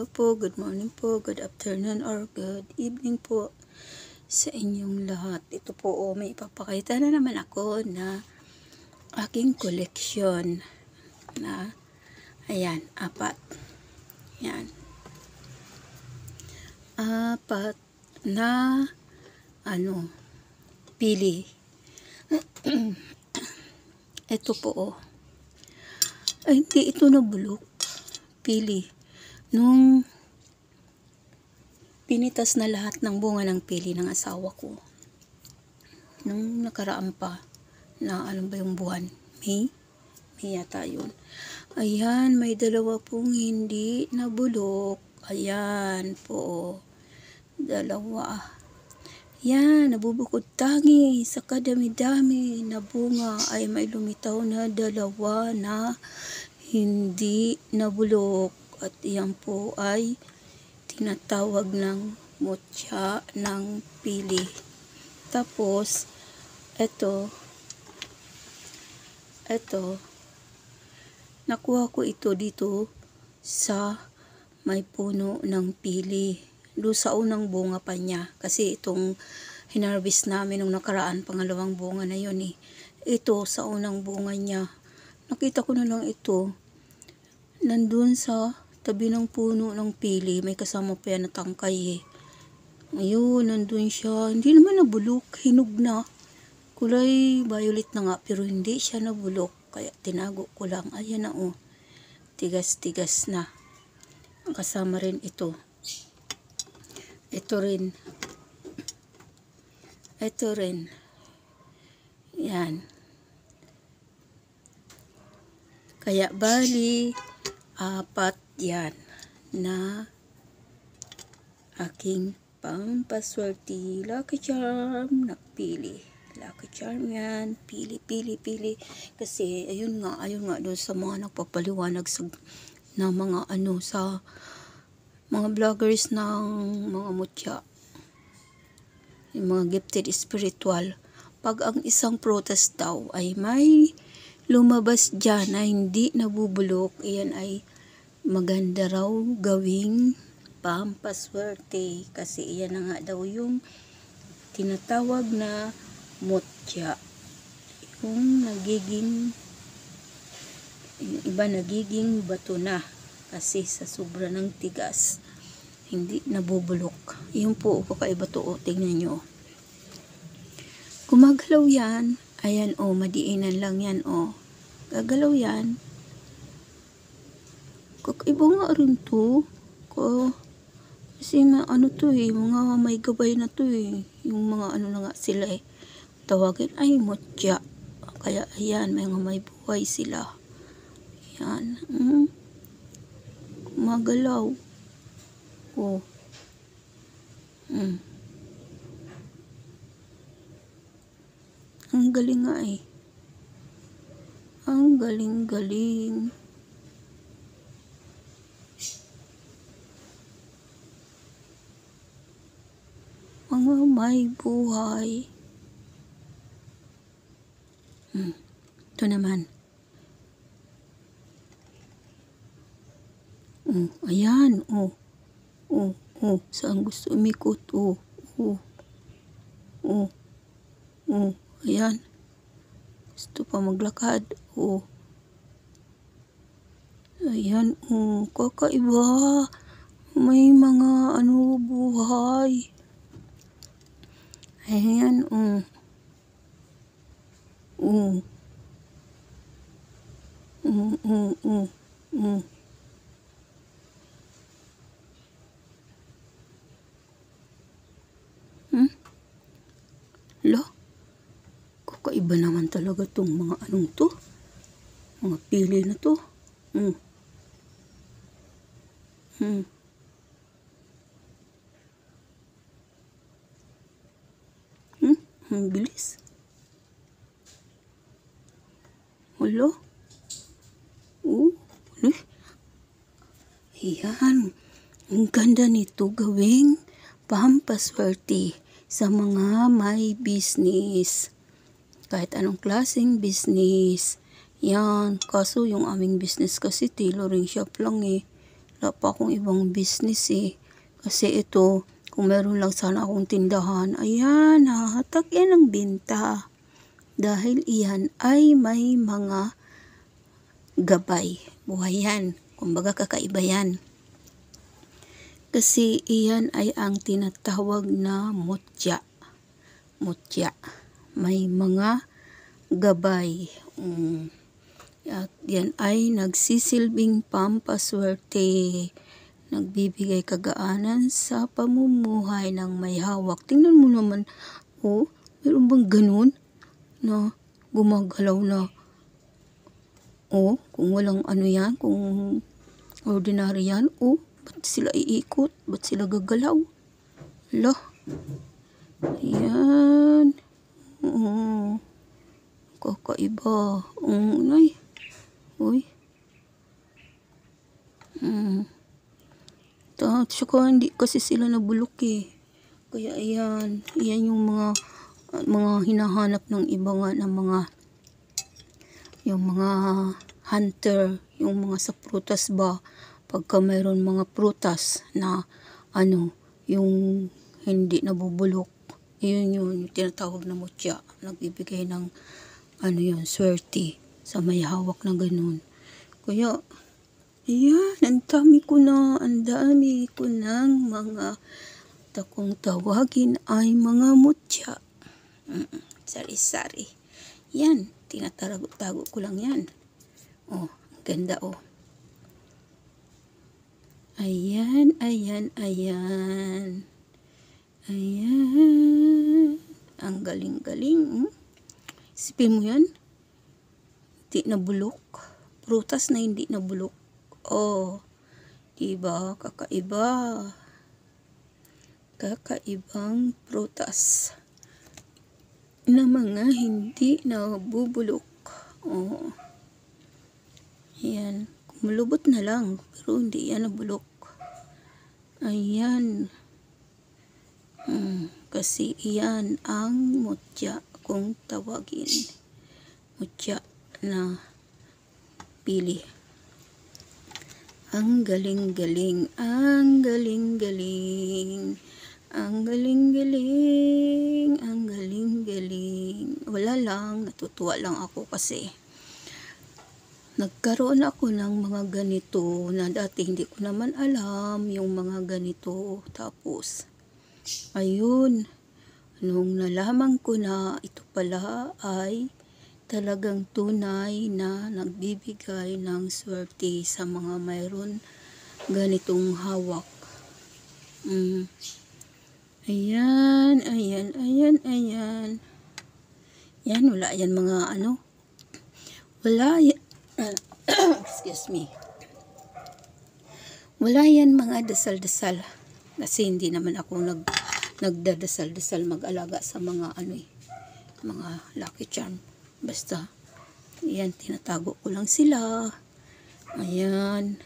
Hello po, good morning po, good afternoon or good evening po sa inyong lahat. Ito po, may ipapakita na naman ako na aking koleksyon na, ayan, 4. Yan. 4 na, pili. Ito po, ay hindi ito nabulok. Pili. Nung pinitas na lahat ng bunga ng pili ng asawa ko, nung nakaraan pa, na alam ba yung buwan? May yata yun. Ayan, may 2 pong hindi nabulok. Ayan po, 2. Yan, nabubukod tangi sa kadami-dami na bunga ay may lumitaw na 2 na hindi nabulok. At iyan po ay tinatawag ng mutya ng pili. Tapos, ito, nakuha ko ito dito sa may puno ng pili. Doon sa unang bunga pa niya. Kasi itong hinarvest namin nung nakaraan, 2 bunga na yun eh. Ito, sa unang bunga niya. Nakita ko na lang ito. Nandun sa tabi ng puno ng pili, may kasama pa yan na tangkay eh. Ayun, nandun siya. Hindi naman nabulok, hinog na. Kulay violet na nga, pero hindi siya nabulok. Kaya tinago ko lang. Ayan na oh. Tigas-tigas na. Kasama rin ito. Ito rin. Yan. Kaya bali, 4 yan na aking pampaswerte. Lucky charm na pili. Lucky charm yan. Pili. Kasi ayun nga doon sa mga nagpapaliwanag na mga sa mga vloggers ng mga mutya. Yung mga gifted spiritual. Pag ang isang prutas daw ay may lumabas dyan na hindi nabubulok, iyan ay maganda raw gawing pampaswerte. Kasi iyan na nga daw yung tinatawag na mutya. Yung iba nagiging bato na. Kasi sa sobra ng tigas, hindi nabubulok. Yung po, kakaiba to. Tingnan nyo. Gumagalaw yan. Ayan o, madiinan lang yan o. Gagalaw yan. Kakaiba nga rin to. Kasi to eh, mga may gabay na to eh. Yung mga na nga sila eh. Tawagin ay mutya. Kaya ayan, may buhay sila. Ayan. Gumagalaw. Oh. Ang galing nga eh. Ang galing. Mga may buhay. Ito naman. Ayan. Saan gusto umikot? Ayan. Gusto pa maglakad. Ayan. Kakaiba. May mga buhay. Ayan. Kakaiba naman talaga tong mga to. Mga pili na to. Ang bilis. Wala. Ayan. Ang ganda nito gawing pampaswerte sa mga may business. Kahit anong klaseng business. Yan. Kaso yung aming business kasi tailoring shop lang eh. wala pa akong ibang business eh. Kasi ito, kung meron lang sana akong tindahan, ayan, hahatag yan ng benta. Dahil iyan ay may mga gabay. Buhay yan. Kumbaga kakaiba yan. Kasi iyan ay ang tinatawag na mutya. Mutya. May mga gabay. At yan ay nagsisilbing pampaswerte. Nagbibigay kagaanan sa pamumuhay ng may hawak. Tingnan mo naman, oh, meron bang ganun na gumagalaw na, oh, kung walang ano yan, kung ordinary yan, oh, ba't sila iikot? Ba't sila gagalaw? Lah, ayan, oh, kakaiba, ay, uy, tsaka hindi kasi sila nabulok eh. Kaya ayan, yan yung mga hinahanap ng iba nga ng mga yung mga hunter, yung mga sa prutas ba, pagka mayroon mga prutas na ano, yung hindi nabubulok, yun yung tinatawag na mutya, nagbibigay ng ano yun, swerte sa may hawak na ganun. Kaya ayan, ang dami ko ng mga takong tawagin ay mga mutya. Sari-sari. Yan, tinatago ko lang yan. Oh, ang ganda oh. Ayan, ayan, ayan. Ayan. Ang galing-galing. Isipin mo yan. Hindi nabulok. Prutas na hindi nabulok. Oh, diba? Kakaiba. Kakaibang prutas na mga hindi nabubulok. Oh. Ayan. Kumulubot na lang. Pero hindi yan nabulok. Ayan. Kasi iyan ang mutya kung tawagin. Mutya na pili. Ang galing-galing. Ang galing-galing. Ang galing-galing. Ang galing-galing. Wala lang. Natutuwa lang ako kasi nagkaroon ako ng mga ganito na dati hindi ko naman alam yung mga ganito. Tapos, ayun. Nung nalaman ko na ito pala ay talagang tunay na nagbibigay ng swerte sa mga mayroon ganitong hawak. Ayan, ayan, ayan, ayan. Yan, wala yan mga ano. Wala yan. Excuse me. Wala yan mga dasal-dasal. Kasi hindi naman ako nagdadasal-dasal mag-alaga sa mga ano eh. Mga lucky charm. Basta, yan, tinatago ko lang sila. Ayan.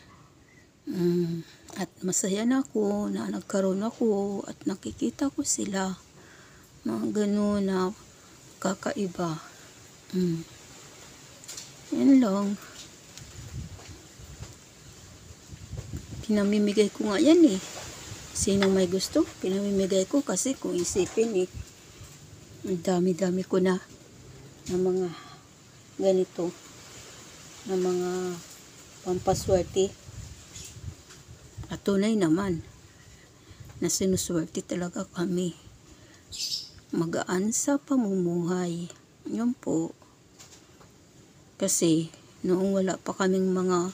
At masaya na ako na nagkaroon ako at nakikita ko sila. Mga gano'n na kakaiba. Yan lang. Pinamimigay ko nga yan eh. Sinong may gusto, pinamimigay ko kasi kung isipin eh. Ang dami-dami ko na ng mga ganito. Ng mga pampaswerte. At tunay naman na sinuswerte talaga kami. Magaan sa pamumuhay. Yun po. Kasi noong wala pa kaming mga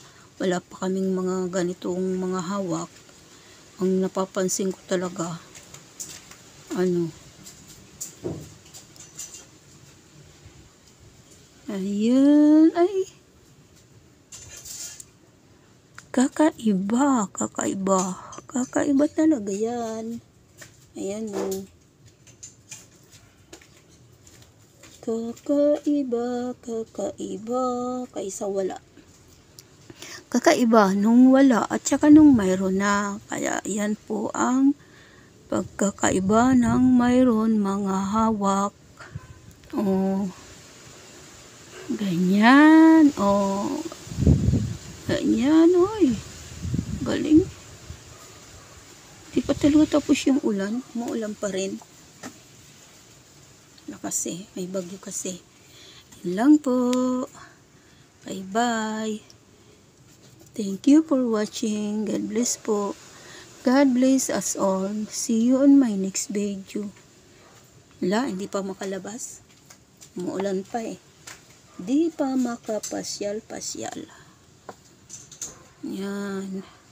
ganitong mga hawak, ang napapansin ko talaga ano, ayan, ay kakaiba talaga yan. Ayan o. Kakaiba kaysa wala. Kakaiba nung wala at saka nung mayroon na. Kaya yan po ang pagkakaiba ng mayroon mga hawak. Oh. Ganyan. Oh. Ganyan, oy. Galing. Di pa talaga tapos yung ulan. Maulan pa rin. Lakas eh. May bagyo kasi. Yun lang po. Bye-bye. Thank you for watching. God bless po. God bless us all. See you on my next video. Wala, hindi pa makalabas. Umuulan pa eh. Di pa makapasyal-pasyal. Yan.